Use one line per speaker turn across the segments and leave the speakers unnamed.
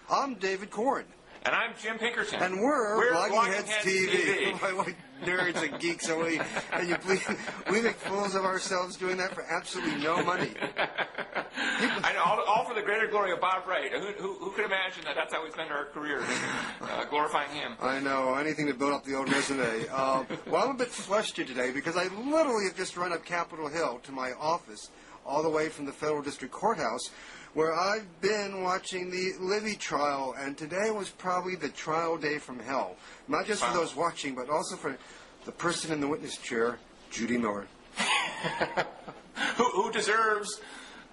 I'm David Corn.
And I'm Jim Pinkerton.
And we're Blogging Heads TV.
TV.
What nerds and geeks are we? And you believe we make fools of ourselves doing that for absolutely no money.
I know, all for the greater glory of Bob Wright. Who could imagine that that's how we spend our careers, glorifying him?
I know, anything to build up the old resume. Well, I'm a bit flustered today because I literally have just run up Capitol Hill to my office, all the way from the Federal District Courthouse, where I've been watching the Libby trial, and today was probably the trial day from hell. Not just for those watching, but also for the person in the witness chair, Judith Miller.
who deserves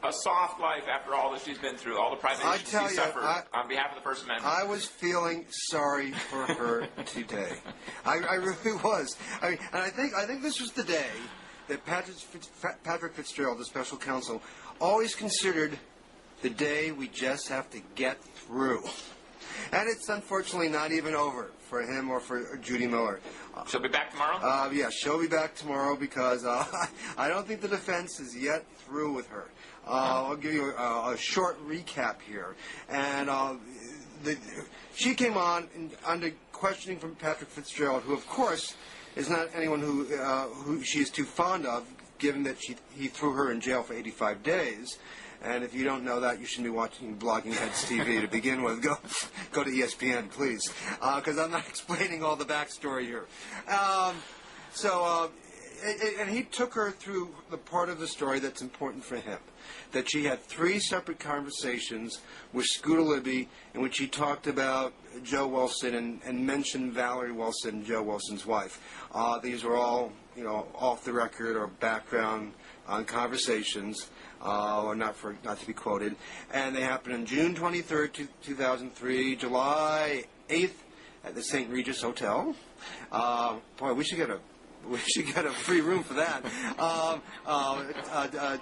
a soft life after all that she's been through, all the privations she suffered on behalf of the First Amendment.
I was feeling sorry for her today. I really was. And I think this was the day that Patrick Fitzgerald, the special counsel, always considered the day we just have to get through. And it's unfortunately not even over for him or for Judy Miller.
She'll be back tomorrow?
Yeah, she'll be back tomorrow because I don't think the defense is yet through with her. I'll give you a short recap here. And she came on under questioning from Patrick Fitzgerald, who, of course, is not anyone who she is too fond of, given that he threw her in jail for 85 days. And if you don't know that, you shouldn't be watching Blogging Heads TV to begin with. Go to ESPN, please, because I'm not explaining all the backstory here. And he took her through the part of the story that's important for him, that she had 3 separate conversations with Scooter Libby in which he talked about Joe Wilson and mentioned Valerie Wilson, Joe Wilson's wife. These were all, off the record or background conversations. Or not to be quoted, and they happened on June 23rd, 2003, July 8th at the St. Regis Hotel. Boy, we should get a free room for that.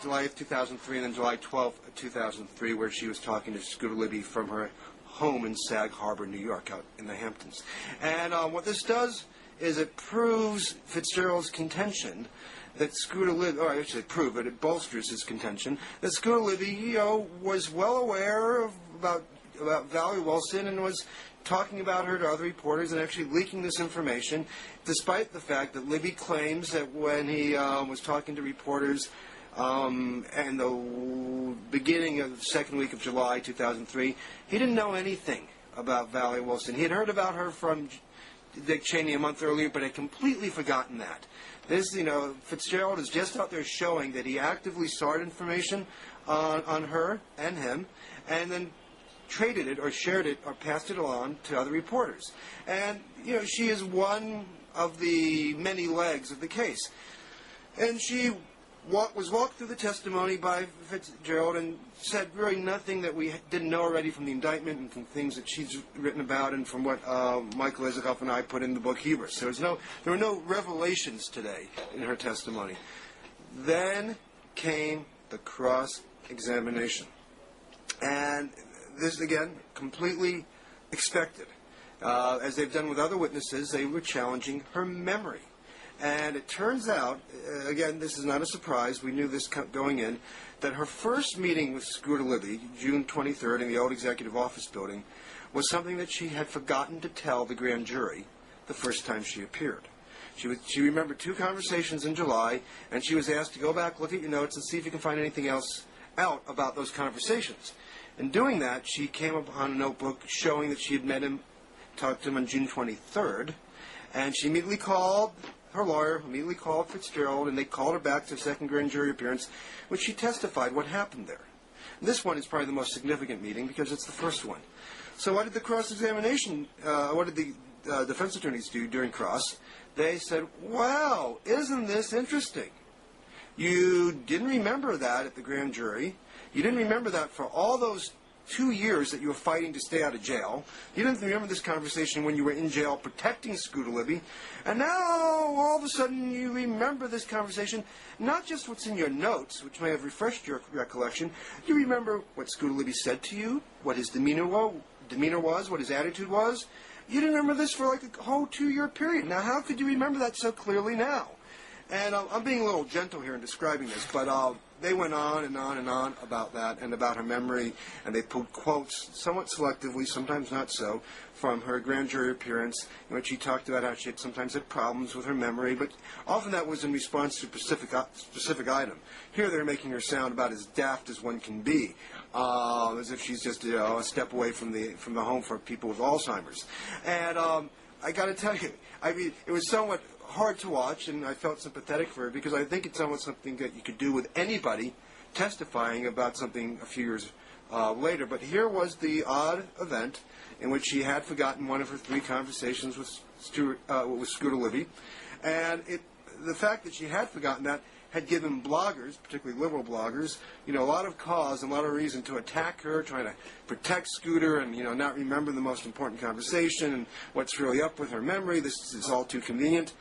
July 8th, 2003, and then July 12th, 2003, where she was talking to Scooter Libby from her home in Sag Harbor, New York, out in the Hamptons. And what this does is it proves Fitzgerald's contention that Scooter Libby, or I should prove it, it bolsters his contention that Scooter Libby, was well aware about Valerie Wilson and was talking about her to other reporters and actually leaking this information, despite the fact that Libby claims that when he was talking to reporters in the beginning of the second week of July 2003, he didn't know anything about Valerie Wilson. He had heard about her from Dick Cheney a month earlier, but had completely forgotten that. This, Fitzgerald is just out there showing that he actively sought information on her and him, and then traded it or shared it or passed it along to other reporters. And, she is one of the many legs of the case. And she was walked through the testimony by Fitzgerald and said really nothing that we didn't know already from the indictment and from things that she's written about and from what Michael Isikoff and I put in the book Hubris. There were no revelations today in her testimony. Then came the cross-examination. And this, again, completely expected. As they've done with other witnesses, they were challenging her memory. And it turns out, again, this is not a surprise, we knew this going in, that her first meeting with Scooter Libby, June 23rd, in the old Executive Office building, was something that she had forgotten to tell the grand jury the first time she appeared. She remembered 2 conversations in July, and she was asked to go back, look at your notes, and see if you can find anything else out about those conversations. In doing that, she came upon a notebook showing that she had met him, talked to him on June 23rd, and she immediately called her lawyer, immediately called Fitzgerald, and they called her back to a second grand jury appearance, which she testified what happened there. And this one is probably the most significant meeting because it's the first one. So what did the cross-examination, what did the defense attorneys do during cross? They said, wow, isn't this interesting? You didn't remember that at the grand jury. You didn't remember that for all those 2 years that you were fighting to stay out of jail. You didn't remember this conversation when you were in jail protecting Scooter Libby. And now, all of a sudden, you remember this conversation, not just what's in your notes, which may have refreshed your recollection. You remember what Scooter Libby said to you, what his demeanor was, what his attitude was. You didn't remember this for like a whole 2-year period. Now, how could you remember that so clearly now? And I'm being a little gentle here in describing this, but they went on and on and on about that and about her memory, and they pulled quotes, somewhat selectively, sometimes not so, from her grand jury appearance, in which she talked about how she had sometimes had problems with her memory, but often that was in response to a specific item. Here they're making her sound about as daft as one can be, as if she's just a step away from the home for people with Alzheimer's. And I got to tell you, I mean, it was somewhat hard to watch, and I felt sympathetic for her because I think it's almost something that you could do with anybody testifying about something a few years later. But here was the odd event in which she had forgotten one of her 3 conversations with Scooter Libby, and the fact that she had forgotten that had given bloggers, particularly liberal bloggers, a lot of cause and a lot of reason to attack her, trying to protect Scooter and, not remember the most important conversation and what's really up with her memory. This is all too convenient.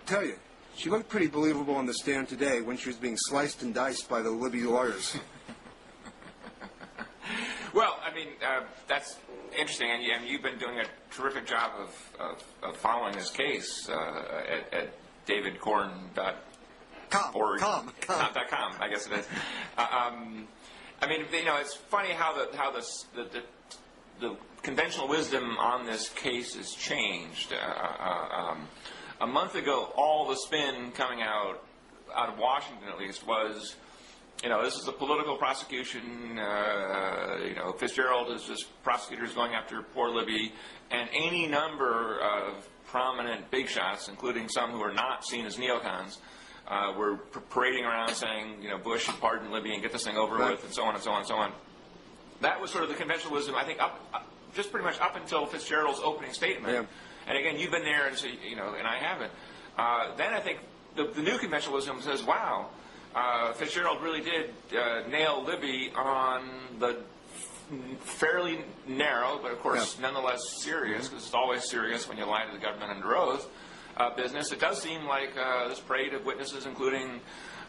I tell you, she looked pretty believable on the stand today when she was being sliced and diced by the Libby lawyers.
Well, I mean, that's interesting, and you've been doing a terrific job of following this case at davidcorn.com. .com, I guess it is. I mean, it's funny how the conventional wisdom on this case has changed. A month ago, all the spin coming out of Washington, at least, was, this is a political prosecution. Fitzgerald is just prosecutors going after poor Libby, and any number of prominent big shots, including some who are not seen as neocons, were parading around saying, Bush should pardon Libby and get this thing over with, and so on and so on and so on. That was sort of the conventional wisdom, I think, just pretty much up until Fitzgerald's opening statement. Yeah. And again, you've been there, and so, and I haven't. Then I think the new conventional wisdom says, wow, Fitzgerald really did nail Libby on the fairly narrow, but of course nonetheless serious, because it's always serious when you lie to the government under oath, business. It does seem like this parade of witnesses, including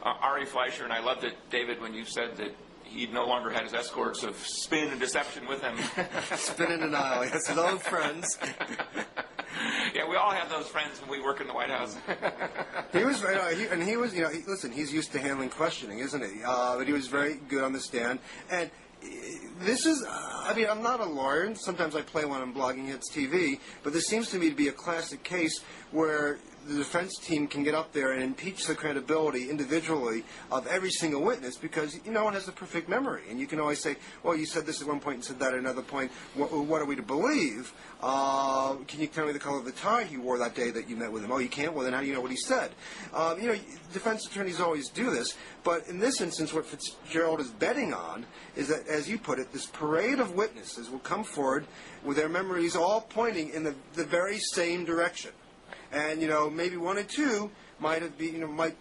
Ari Fleischer, and I loved it, David, when you said that he no longer had his escorts of spin and deception with him.
Spin and denial, yes, his old friends.
Yeah, we all have those friends when we work in the White House.
He was, listen, he's used to handling questioning, isn't he? But he was very good on the stand. And this is, I'm not a lawyer, and sometimes I play one on Blogging Hits TV, but this seems to me to be a classic case where the defense team can get up there and impeach the credibility individually of every single witness because no one has the perfect memory. And you can always say, well, you said this at one point and said that at another point. What are we to believe? Can you tell me the color of the tie he wore that day that you met with him? Oh, you can't? Well, then how do you know what he said? Defense attorneys always do this. But in this instance, what Fitzgerald is betting on is that, as you put it, this parade of witnesses will come forward with their memories all pointing in the very same direction. And, maybe one or two might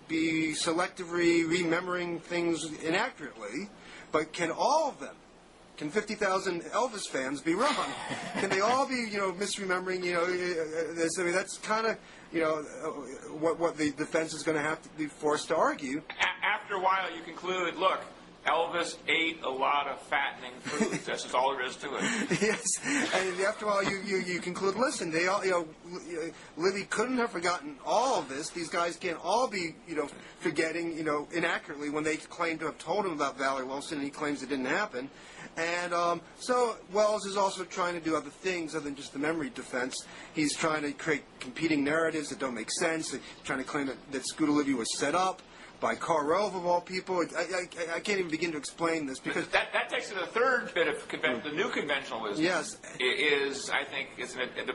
be selectively remembering things inaccurately, but can all of them, can 50,000 Elvis fans be wrong? Can they all be, misremembering, this? I mean, that's kind of, what the defense is going to have to be forced to argue.
After a while, you conclude, look, Elvis ate a lot of fattening foods. That's just all there is to it.
Yes, and after a while, you conclude. Listen, they all, Libby couldn't have forgotten all of this. These guys can't all be, forgetting, inaccurately when they claim to have told him about Valerie Wilson, and he claims it didn't happen. And so Wells is also trying to do other things other than just the memory defense. He's trying to create competing narratives that don't make sense. He's trying to claim that Scooter Libby was set up by Karl Rove, of all people. I can't even begin to explain this because
that takes to the third bit of the new conventional wisdom.
Yes,
is I think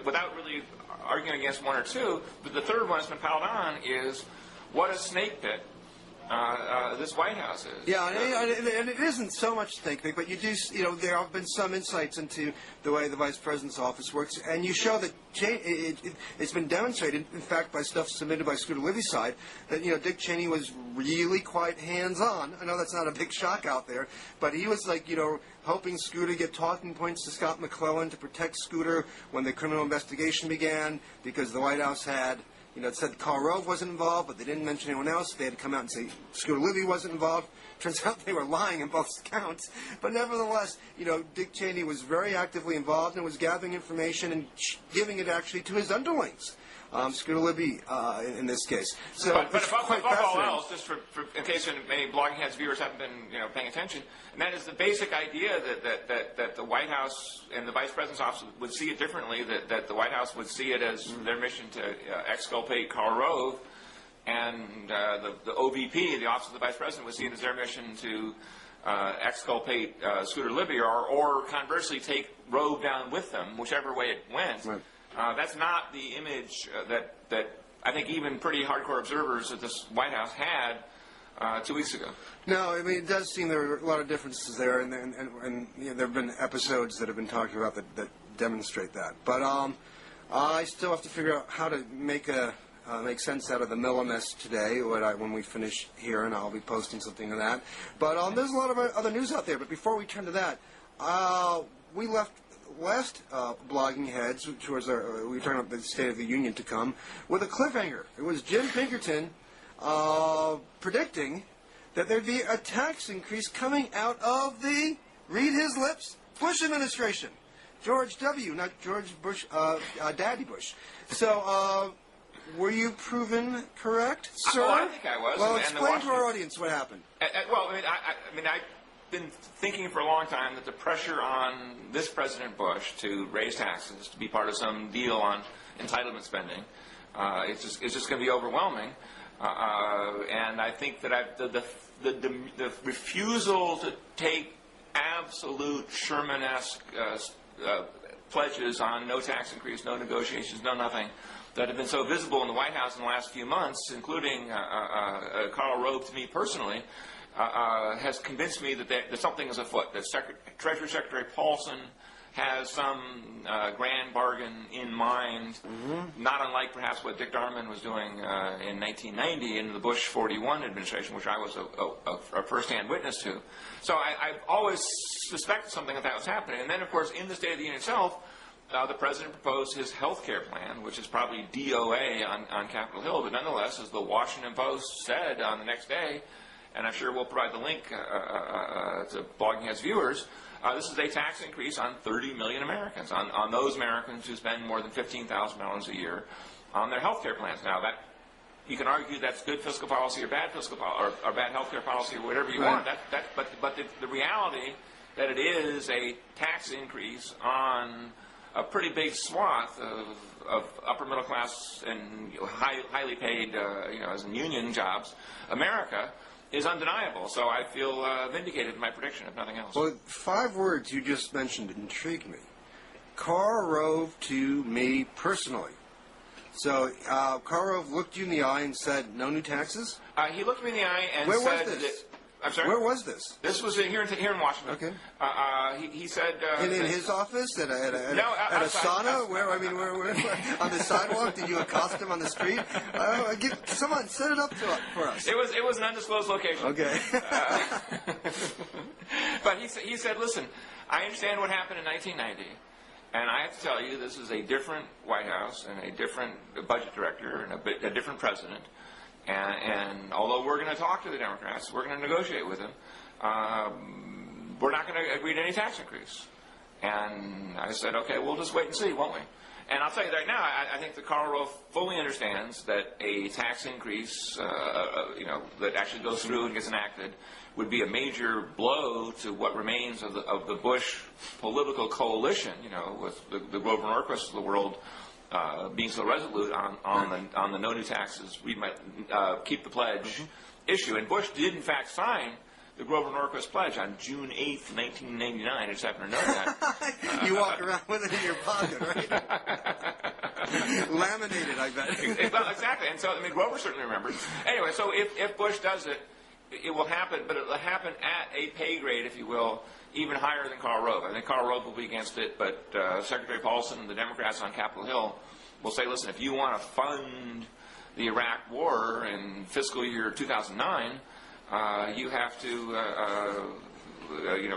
without really arguing against one or two, but the third one that's been piled on is what a snake pit this White House is.
Yeah, and it isn't so much snake pit, but you do. There have been some insights into the way the Vice President's office works, and you show that it's been demonstrated, in fact, by stuff submitted by Scooter Libby's side, that Dick Cheney was really quite hands-on. I know that's not a big shock out there, but he was helping Scooter get talking points to Scott McClellan to protect Scooter when the criminal investigation began, because the White House had. It said Karl Rove wasn't involved, but they didn't mention anyone else. They had to come out and say Scooter Libby wasn't involved. Turns out they were lying in both accounts. But nevertheless, Dick Cheney was very actively involved and was gathering information and giving it actually to his underlings. Scooter Libby in this case. So
but
it's
above
quite
all
fascinating.
else, just in case any Blogging Heads viewers haven't been paying attention, and that is the basic idea that the White House and the Vice President's office would see it differently, that the White House would see it as their mission to exculpate Karl Rove, and the OVP, the Office of the Vice President, would see it as their mission to exculpate Scooter Libby, or conversely take Rove down with them, whichever way it went.
Right.
That's not the image that I think even pretty hardcore observers at this White House had 2 weeks ago.
No, I mean, it does seem there are a lot of differences there, and there have been episodes that have been talked about that demonstrate that. But I still have to figure out how to make sense out of the Miller mess today when we finish here, and I'll be posting something of that. But there's a lot of other news out there. But before we turn to that, we left last Blogging Heads, which was we were talking about the State of the Union to come, with a cliffhanger. It was Jim Pinkerton predicting that there'd be a tax increase coming out of the, read his lips, Bush administration. George W., not George Bush, Daddy Bush. So, were you proven correct, sir?
Oh, I think I was.
Well,
and
explain to our audience what happened.
Well, I've been thinking for a long time that the pressure on this President Bush to raise taxes, to be part of some deal on entitlement spending, it's just going to be overwhelming. And I think that the refusal to take absolute Sherman-esque pledges on no tax increase, no negotiations, no nothing, that have been so visible in the White House in the last few months, including Karl Rove to me personally, has convinced me that something is afoot, that Treasury Secretary Paulson has some grand bargain in mind, not unlike perhaps what Dick Darman was doing in 1990 in the Bush 41 administration, which I was a first-hand witness to. So I've always suspected something that was happening. And then, of course, in the State of the Union itself, the President proposed his health care plan, which is probably DOA on Capitol Hill, but nonetheless, as the Washington Post said on the next day, and I'm sure we'll provide the link to Blogging Heads viewers, this is a tax increase on 30 million Americans, on those Americans who spend more than $15,000 a year on their health care plans. Now, that you can argue that's good fiscal policy or bad fiscal policy, or bad health care policy, or whatever you want. But the reality that it is a tax increase on a pretty big swath of upper middle class and highly paid, as in union jobs, America, is undeniable. So I feel vindicated in my prediction, if nothing else.
Well, 5 words you just mentioned intrigued me. Karl Rove to me personally. So Karl Rove looked you in the eye and said, no new taxes?
He looked me in the eye and
Where
said...
was this?
I'm sorry?
Where was this?
This was here in Washington.
Okay.
He said...
in his office? At a
outside,
sauna? Where on the sidewalk? Did you accost him on the street? Someone set it up for us.
It was an undisclosed location.
Okay.
But he said, listen, I understand what happened in 1990, and I have to tell you, this is a different White House and a different budget director and a different president. And although we're going to talk to the Democrats, we're going to negotiate with them, we're not going to agree to any tax increase. And I said, okay, we'll just wait and see, won't we? And I'll tell you right now, I think that Karl Rove fully understands that a tax increase, that actually goes through and gets enacted, would be a major blow to what remains of the Bush political coalition, with the Grover Norquists of the world being so resolute on the no new taxes, we might keep the pledge issue. And Bush did, in fact, sign the Grover Norquist pledge on June 8th, 1999. I just happen to know that.
You walk around with it in your pocket, right? Laminated, I bet.
Well, exactly. And so, Grover certainly remembers. Anyway, so if Bush does it, it will happen, but it will happen at a pay grade, if you will, even higher than Karl Rove. I think Karl Rove will be against it, but Secretary Paulson and the Democrats on Capitol Hill will say, listen, if you want to fund the Iraq War in fiscal year 2009, you have to,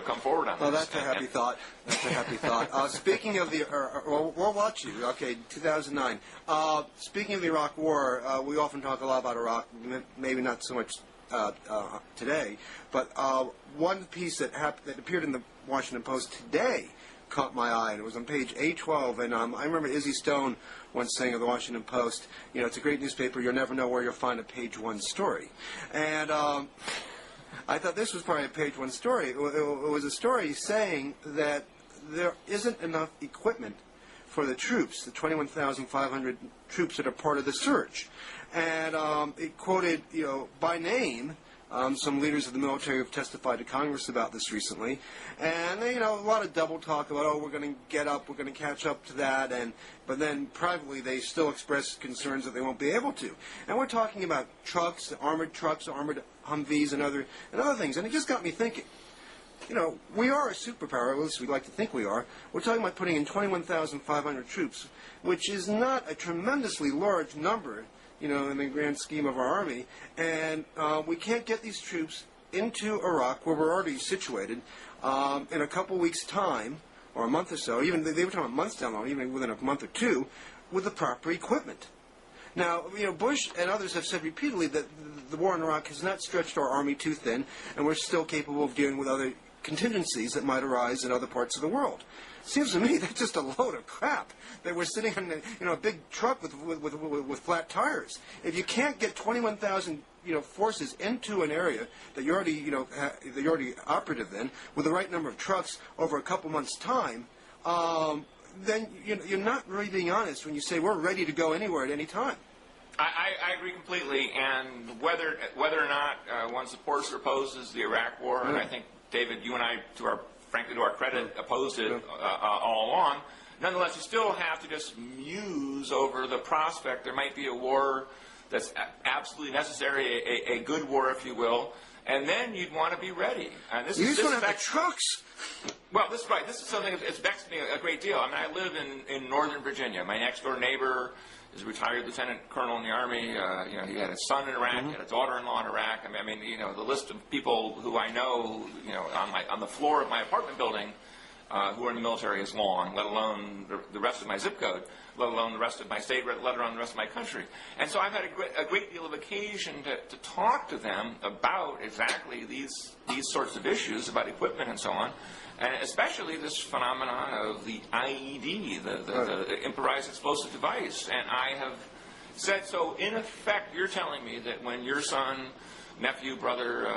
come forward on this.
Well, that's a happy thought. That's a happy thought. Speaking of the, we'll watch you. Okay, 2009. Speaking of the Iraq War, we often talk a lot about Iraq. Maybe not so much today, but one piece that appeared in the Washington Post today caught my eye, and it was on page A12. And I remember Izzy Stone once saying of the Washington Post, it's a great newspaper. You'll never know where you'll find a page one story. And I thought this was probably a page one story. It was a story saying that there isn't enough equipment for the troops, the 21,500 troops that are part of the surge. And it quoted, by name, some leaders of the military who have testified to Congress about this recently. And, a lot of double talk about, we're going to get up, we're going to catch up to that. But then privately they still express concerns that they won't be able to. And we're talking about trucks, armored Humvees and other things. And it just got me thinking. We are a superpower, at least we like to think we are. We're talking about putting in 21,500 troops, which is not a tremendously large number, in the grand scheme of our army. And we can't get these troops into Iraq, where we're already situated, in a couple weeks' time, or a month or so. Even they were talking about months down the line, even within a month or two, with the proper equipment. Now, Bush and others have said repeatedly that the war in Iraq has not stretched our army too thin, and we're still capable of dealing with other contingencies that might arise in other parts of the world. Seems to me that's just a load of crap. That we're sitting on a big truck with flat tires. If you can't get 21,000 forces into an area that you're already operative in with the right number of trucks over a couple months' time, then you're not really being honest when you say we're ready to go anywhere at any time.
I agree completely, and whether or not one supports or opposes the Iraq War, and I think, David, you and I, frankly, to our credit, opposed it all along. Nonetheless, you still have to just muse over the prospect there might be a war that's absolutely necessary, a good war, if you will, and then you'd want to be ready. And
you just want to have the trucks.
Well, this is right. This is something that's vexed me a great deal. I mean, I live in Northern Virginia. My next-door neighbor is a retired lieutenant colonel in the Army. He had a son in Iraq, he had a daughter-in-law in Iraq. I mean, the list of people who I know, on the floor of my apartment building who are in the military is long, let alone the rest of my zip code, let alone the rest of my state, let alone the rest of my country. And so I've had a great deal of occasion to talk to them about exactly these sorts of issues, about equipment and so on. And especially this phenomenon of the IED, the improvised explosive device. And I have said, so in effect, you're telling me that when your son, nephew, brother,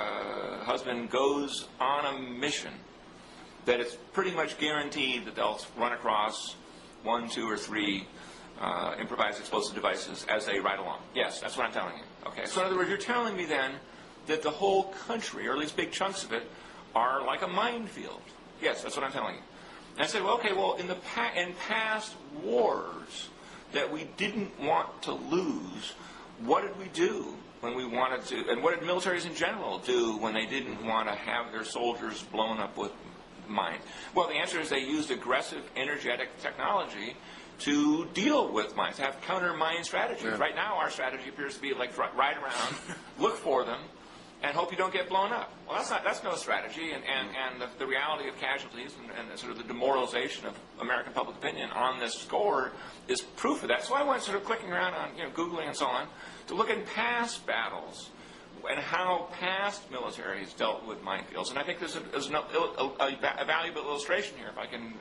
husband goes on a mission, that it's pretty much guaranteed that they'll run across 1, 2, or 3 improvised explosive devices as they ride along. Yes, that's what I'm telling you. Okay. So in other words, you're telling me then that the whole country, or at least big chunks of it, are like a minefield. Yes, that's what I'm telling you. And I said, in past wars that we didn't want to lose, what did we do when we wanted to, and what did militaries in general do when they didn't want to have their soldiers blown up with mine? Well, the answer is they used aggressive, energetic technology to deal with mines, to have counter-mine strategies. Yeah. Right now, our strategy appears to be like ride around, look for them, and hope you don't get blown up. Well, that's no strategy, and the reality of casualties and sort of the demoralization of American public opinion on this score is proof of that. So I went sort of clicking around on Googling and so on to look at past battles and how past militaries dealt with minefields. And I think there's a valuable illustration here, if I can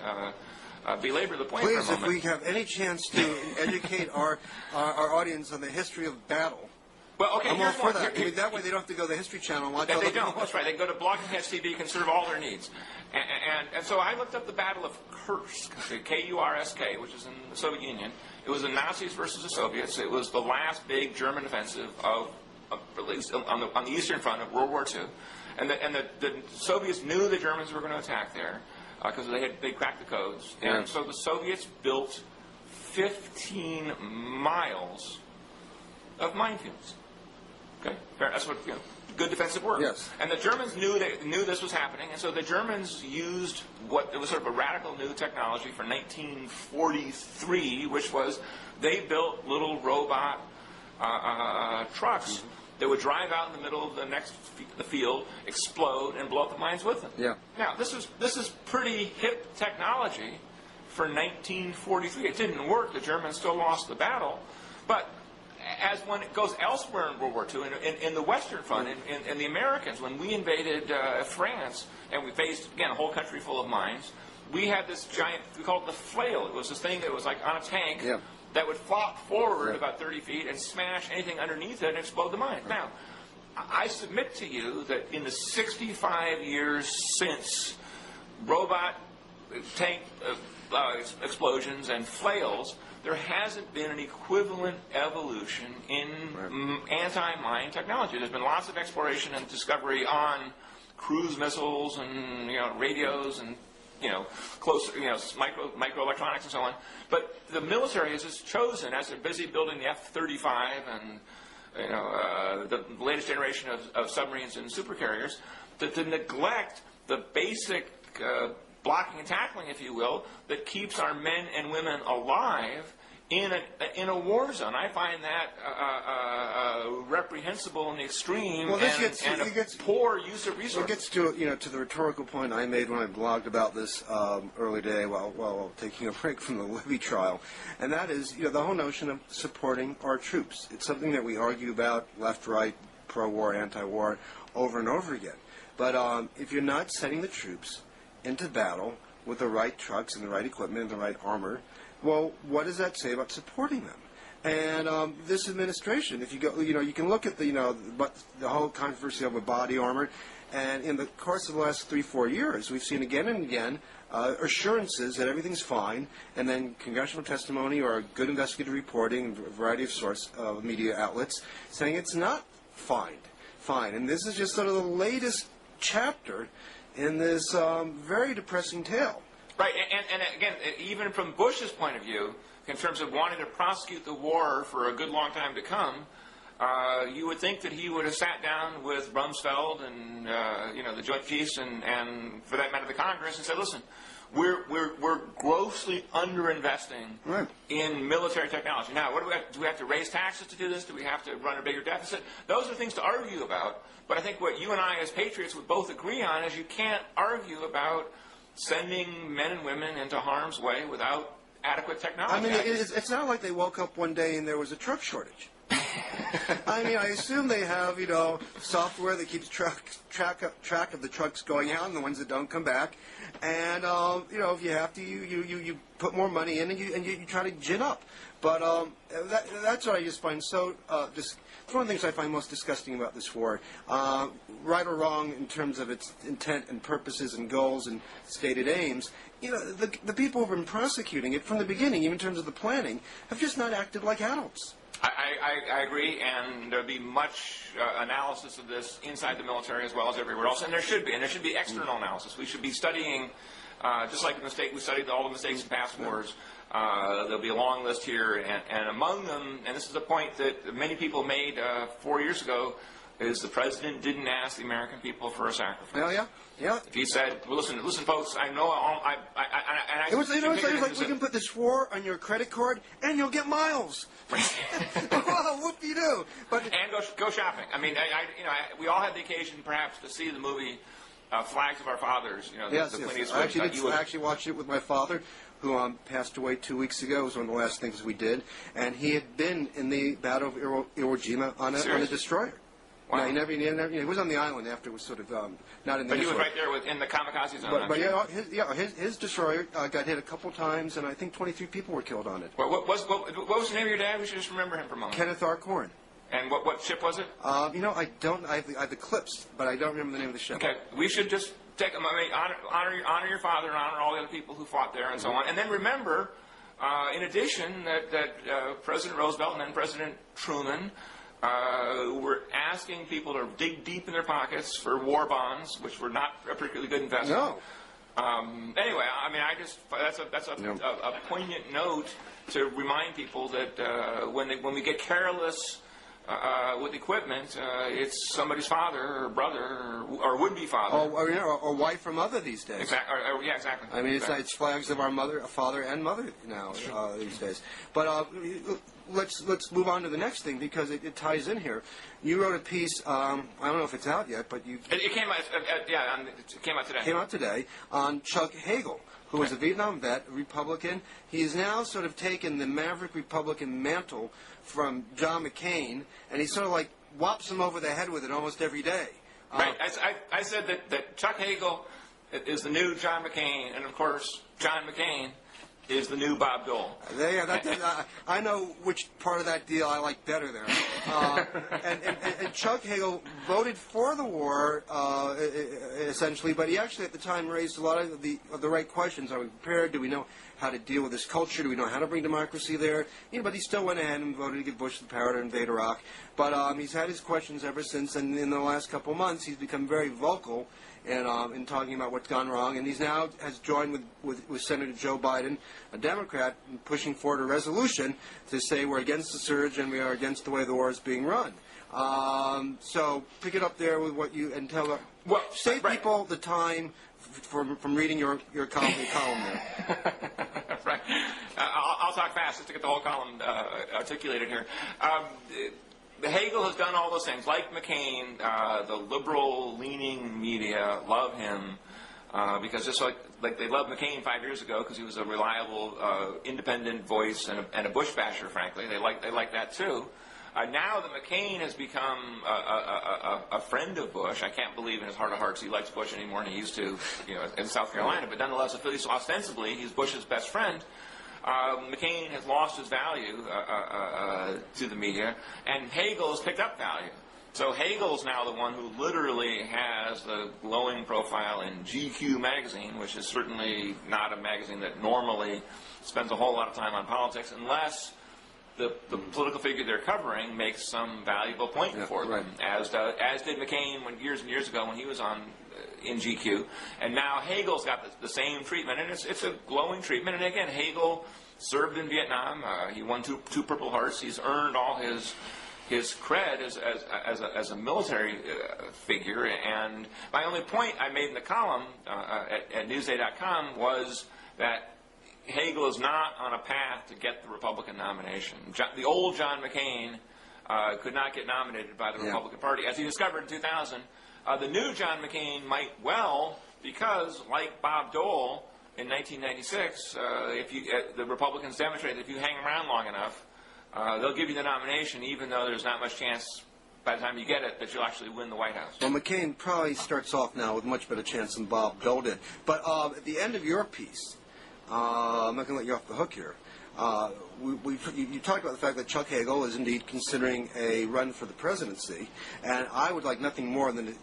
belabor the point for a moment.
Please, if we have any chance to educate our audience on the history of battle.
Well, okay,
I'm all for that. That way they don't have to go to the History Channel and watch all
They don't. That's right. They can go to Blogging TV, can serve all their needs. And so I looked up the Battle of Kursk, K-U-R-S-K, which is in the Soviet Union. It was the Nazis versus the Soviets. It was the last big German offensive at least on the Eastern Front of World War II. And the Soviets knew the Germans were going to attack there because they cracked the codes. Yeah. And so the Soviets built 15 miles of minefields. Okay, that's what good defensive work.
Yes.
And the Germans knew this was happening, and so the Germans used it was sort of a radical new technology for 1943, which was they built little robot trucks that would drive out in the middle of the field, explode, and blow up the mines with them.
Yeah.
Now this is pretty hip technology for 1943. It didn't work. The Germans still lost the battle, but as when it goes elsewhere in World War II, in the Western Front, in the Americans, when we invaded France, and we faced, again, a whole country full of mines, we had this giant, we called it the flail. It was this thing that was like on a tank
Yeah.
that would flop forward about 30 feet and smash anything underneath it and explode the mine. Now, I submit to you that in the 65 years since robot tank explosions and flails, there hasn't been an equivalent evolution in anti-mine technology. There's been lots of exploration and discovery on cruise missiles and radios and close microelectronics and so on. But the military has just chosen, as they're busy building the F-35 and the latest generation of submarines and supercarriers, to neglect the basic blocking and tackling, if you will, that keeps our men and women alive in a war zone. I find that reprehensible in the extreme, poor use of resources.
It gets to the rhetorical point I made when I blogged about this early today while taking a break from the Libby trial, and that is the whole notion of supporting our troops. It's something that we argue about left, right, pro-war, anti-war, over and over again. But if you're not sending the troops into battle with the right trucks and the right equipment and the right armor, well, what does that say about supporting them? And this administration, if you go, you can look at the whole controversy over body armor, and in the course of the last 3-4 years, we've seen again and again assurances that everything's fine, and then congressional testimony or good investigative reporting, a variety of source media outlets saying it's not fine. And this is just sort of the latest chapter in this very depressing tale.
Right, and again, even from Bush's point of view, in terms of wanting to prosecute the war for a good long time to come, you would think that he would have sat down with Rumsfeld and the Joint Chiefs and for that matter the Congress and said, listen, we're grossly underinvesting in military technology. Now, do we have to raise taxes to do this? Do we have to run a bigger deficit? Those are things to argue about. But I think what you and I as patriots would both agree on is you can't argue about sending men and women into harm's way without adequate technology.
I mean, it's not like they woke up one day and there was a truck shortage. I mean, I assume they have, software that keeps track of the trucks going out and the ones that don't come back. And, if you have to, you put more money in and you try to gin up. But that's what I just find so it's one of the things I find most disgusting about this war. Right or wrong in terms of its intent and purposes and goals and stated aims, the people who've been prosecuting it from the beginning, even in terms of the planning, have just not acted like adults.
I agree, and there'll be much analysis of this inside the military as well as everywhere else, and there should be external analysis. We should be studying, just like we studied all the mistakes in past wars. There'll be a long list here, and among them, and this is a point that many people made 4 years ago, is the president didn't ask the American people for a sacrifice.
Oh, yeah.
If he said, well, listen, folks, I know
it was like we can put this war on your credit card and you'll get miles. Well, whoop-de-doo.
And go shopping. I mean, we all had the occasion, perhaps, to see the movie Flags of Our Fathers.
Yes. I actually watched it with my father, who passed away 2 weeks ago. It was one of the last things we did. And he had been in the Battle of Iwo Jima on a destroyer.
Wow.
No, he was on the island after it was sort of not in the.
But he was right there in the kamikaze zone.
But his destroyer got hit a couple times, and I think 23 people were killed on it.
Well, what was the name of your dad? We should just remember him for a moment.
Kenneth R. Corn.
And what ship was it?
I don't. I have the clips, but I don't remember the name of the ship.
Okay, we should just honor your father and honor all the other people who fought there and so on, and then remember, in addition, that President Roosevelt and then President Truman. Were asking people to dig deep in their pockets for war bonds, which were not a particularly good investment.
No.
Anyway, I mean, that's a poignant note to remind people that when we get careless with equipment, it's somebody's father or brother or would-be father.
Or wife or mother these days.
Exactly. Yeah, exactly.
I mean, it's flags of our father and mother now these days. But let's move on to the next thing because it ties in here. You wrote a piece. I don't know if it's out yet, but
it came out. It came out today.
Came out today on Chuck Hagel, who was a Vietnam vet, a Republican. He's now sort of taken the maverick Republican mantle from John McCain, and he sort of like whops him over the head with it almost every day.
Right. I said that Chuck Hagel is the new John McCain, and of course, John McCain is the new Bob Dole.
I know which part of that deal I like better there. And Chuck Hagel voted for the war, essentially, but he actually at the time raised a lot of the right questions. Are we prepared? Do we know how to deal with this culture? Do we know how to bring democracy there? But he still went ahead and voted to give Bush the power to invade Iraq. But he's had his questions ever since, and in the last couple of months, he's become very vocal in talking about what's gone wrong, and he's now has joined with Senator Joe Biden, a Democrat, in pushing forward a resolution to say we're against the surge and we are against the way the war is being run. So pick it up there with what you and tell. Save people the time from reading your column there.
Right. I'll talk fast just to get the whole column articulated here. Hagel has done all those things. Like McCain, the liberal-leaning media love him because just like they loved McCain 5 years ago because he was a reliable, independent voice and a Bush basher, frankly. They like that too. Now that McCain has become a friend of Bush, I can't believe in his heart of hearts he likes Bush any more than he used to, in South Carolina. But nonetheless, at least ostensibly, he's Bush's best friend. McCain has lost his value to the media, and Hagel has picked up value. So Hagel's now the one who literally has the glowing profile in GQ magazine, which is certainly not a magazine that normally spends a whole lot of time on politics unless the political figure they're covering makes some valuable point for them, as did McCain years and years ago when he was in GQ. And now Hagel's got the same treatment, and it's a glowing treatment. And again, Hagel served in Vietnam. He won two Purple Hearts. He's earned all his cred as a military figure. And my only point I made in the column at Newsday.com was that Hagel is not on a path to get the Republican nomination. The old John McCain could not get nominated by the Republican Party. As he discovered in 2000, the new John McCain might well, because, like Bob Dole in 1996, the Republicans demonstrate that if you hang around long enough, they'll give you the nomination, even though there's not much chance by the time you get it that you'll actually win the White House.
Well, McCain probably starts off now with much better chance than Bob Dole did. But at the end of your piece, I'm not going to let you off the hook here. You talked about the fact that Chuck Hagel is indeed considering a run for the presidency, and I would like nothing more than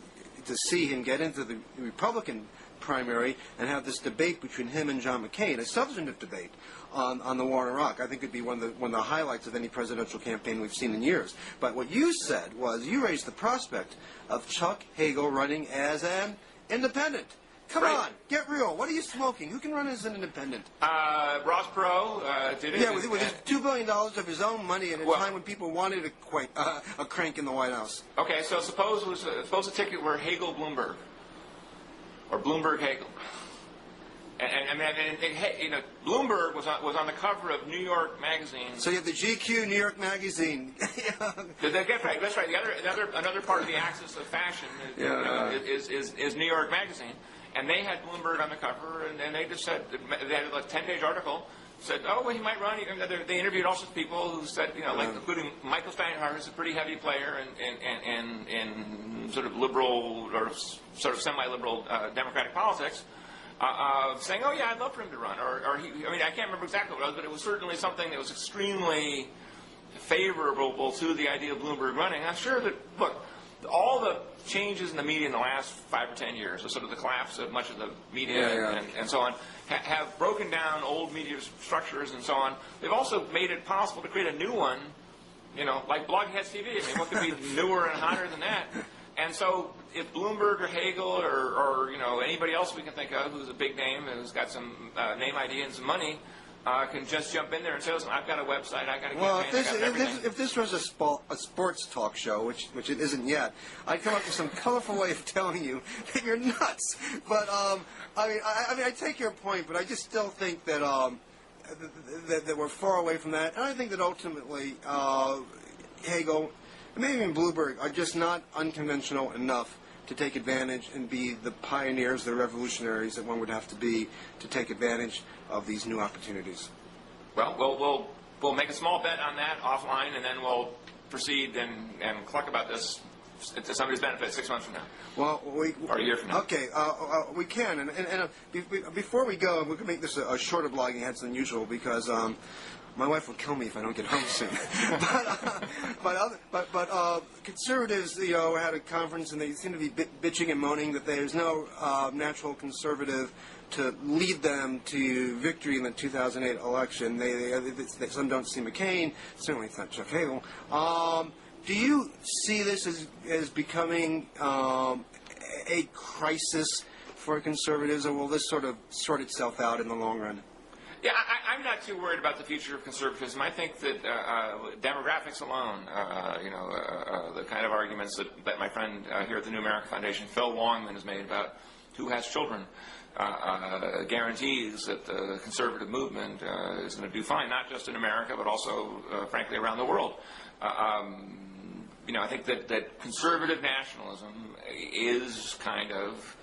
to see him get into the Republican primary and have this debate between him and John McCain, a substantive debate on the war in Iraq. I think it would be one of the highlights of any presidential campaign we've seen in years. But what you said was you raised the prospect of Chuck Hagel running as an independent. Come on, get real. What are you smoking? Who can run as an independent?
Ross Perot did it.
Yeah, with his $2 billion of his own money at a time when people wanted a crank in the White House.
Okay, so suppose the ticket were Hagel-Bloomberg, or Bloomberg-Hagel. And Bloomberg was on the cover of New York Magazine.
So you have the GQ, New York Magazine.
That's right. Another part of the axis of fashion is New York Magazine. And they had Bloomberg on the cover, and they just said, they had a 10-page article, said, oh, well, he might run. They interviewed all sorts of people who said, including Michael Steinhardt, who's a pretty heavy player in sort of liberal or sort of semi-liberal Democratic politics, saying, oh, yeah, I'd love for him to run. I can't remember exactly what it was, but it was certainly something that was extremely favorable to the idea of Bloomberg running. I'm sure that, look, all the changes in the media in the last 5 or 10 years, or sort of the collapse of much of the media and so on, have broken down old media structures and so on. They've also made it possible to create a new one, like Blogheads TV. I mean, what could be newer and hotter than that? And so if Bloomberg or Hagel or anybody else we can think of who's a big name and who's got some name ID and some money, can just jump in there and say, listen, I've got a website, I've got a campaign,
if this was a sports talk show, which it isn't yet, I'd come up with some colorful way of telling you that you're nuts. But I take your point, but I just still think that that we're far away from that, and I think that ultimately Hagel, and maybe even Bloomberg, are just not unconventional enough to take advantage and be the pioneers, the revolutionaries that one would have to be to take advantage of these new opportunities.
Well, we'll make a small bet on that offline, and then we'll proceed and cluck about this to somebody's benefit 6 months from now?
Well,
Or a year from now.
Okay, we can. And before we go, we can make this a shorter blogging heads than usual because my wife will kill me if I don't get home soon. but conservatives, had a conference and they seem to be bitching and moaning that there's no natural conservative to lead them to victory in the 2008 election. Some don't see McCain. Certainly, it's not Chuck Hagel. Do you see this as becoming a crisis for conservatives, or will this sort of sort itself out in the long run?
Yeah, I'm not too worried about the future of conservatism. I think that demographics alone, the kind of arguments that my friend here at the New America Foundation, Phil Longman, has made about who has children, guarantees that the conservative movement is going to do fine, not just in America, but also, frankly, around the world. I think that conservative nationalism is kind of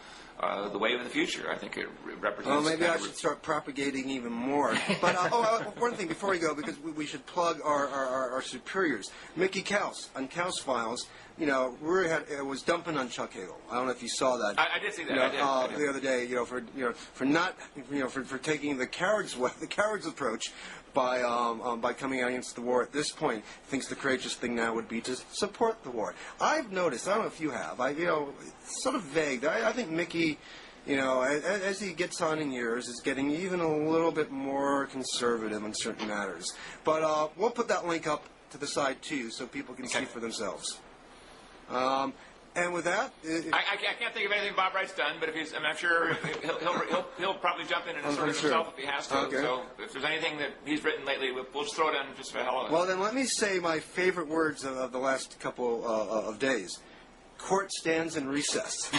the wave of the future. I think it represents...
Well, maybe I should start propagating even more. But one thing before we go, because we should plug our superiors. Mickey Kaus, on Kaus Files, was dumping on Chuck Hagel. I don't know if you saw that.
I did see that. I did.
The other day, for taking the coward's approach by coming out against the war at this point, thinks the courageous thing now would be to support the war. I've noticed, I don't know if you have, it's sort of vague. I think Mickey, as he gets on in years, is getting even a little bit more conservative on certain matters. But we'll put that link up to the side too, so people can see for themselves. And with that,
I can't think of anything Bob Wright's done, but I'm sure he'll probably jump in and assert himself if he has to.
Okay.
So if there's anything that he's written lately, we'll just throw it in just for the hell of it.
Well, then let me say my favorite words of the last couple of days. Court stands in recess.